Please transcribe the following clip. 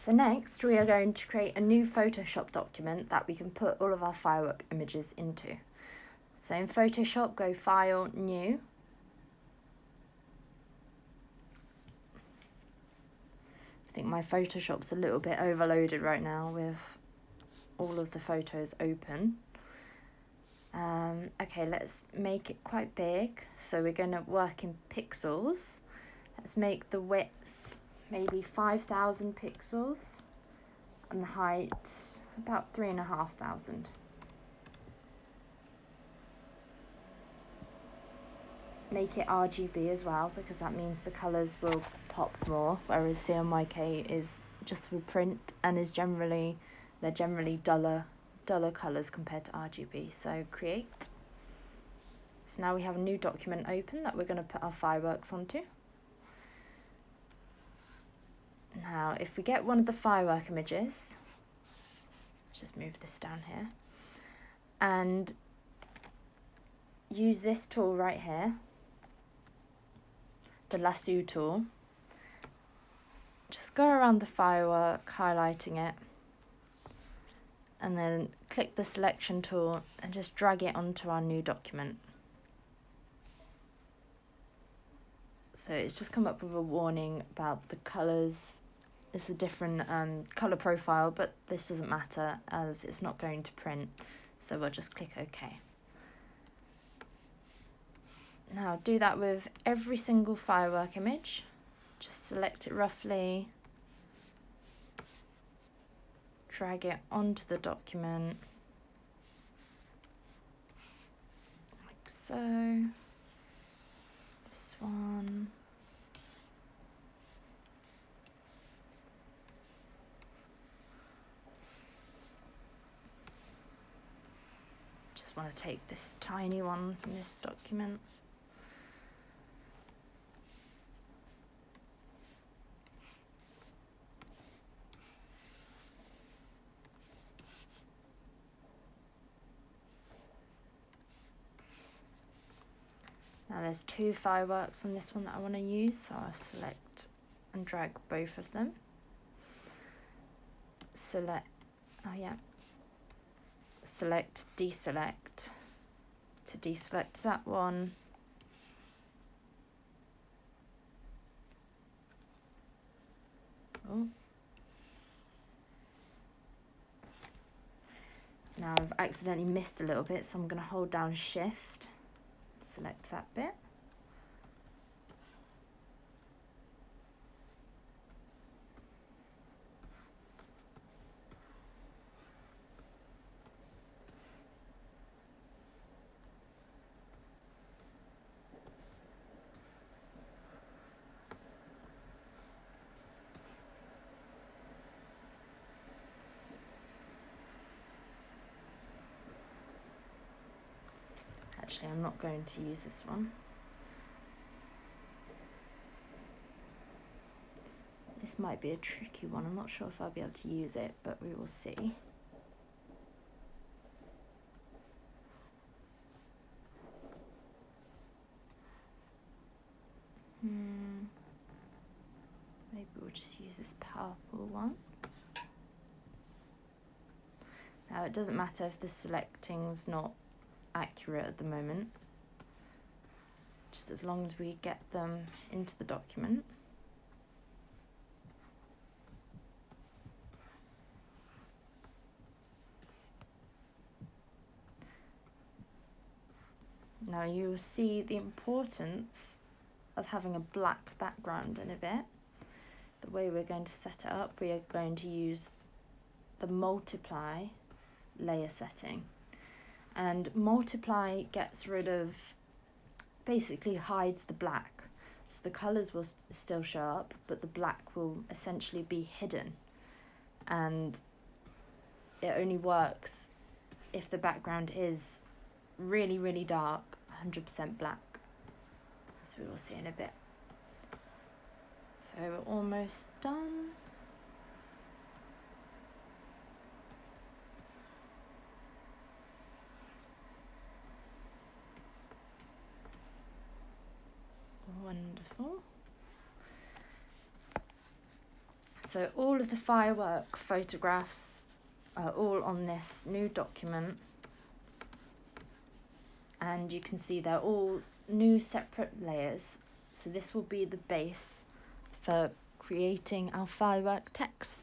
So next we are going to create a new Photoshop document that we can put all of our firework images into. So in Photoshop, go File, New. I think my Photoshop's a little bit overloaded right now with all of the photos open. Okay, let's make it quite big. So we're going to work in pixels. Let's make the width maybe 5,000 pixels and the height about 3,500. Make it RGB as well, because that means the colours will pop more, whereas CMYK is just for print and is generally duller colours compared to RGB. So create. So now we have a new document open that we're going to put our fireworks onto. Now if we get one of the firework images, let's just move this down here, and use this tool right here, the lasso tool. Just go around the firework, highlighting it, and then click the selection tool and just drag it onto our new document. So it's just come up with a warning about the colours. It's a different colour profile, but this doesn't matter as it's not going to print, so we'll just click OK. Now do that with every single firework image. Just select it roughly, drag it onto the document, like so. This one. Just want to take this tiny one from this document. Now there's two fireworks on this one that I want to use, so I'll select and drag both of them. Select, select, deselect to deselect that one. Oh. Now I've accidentally missed a little bit, so I'm going to hold down Shift, select that bit. Actually, I'm not going to use this one. This might be a tricky one. I'm not sure if I'll be able to use it, but we will see. Maybe we'll just use this purple one. Now it doesn't matter if the selecting's not accurate at the moment, just as long as we get them into the document. Now you will see the importance of having a black background in a bit. The way we're going to set it up, we are going to use the multiply layer setting. And multiply gets rid of, basically hides the black. So the colours will still show up, but the black will essentially be hidden. And it only works if the background is really, really dark, 100% black, as we will see in a bit. So we're almost done. Wonderful. So all of the firework photographs are all on this new document, and you can see they're all new separate layers. So this will be the base for creating our firework text.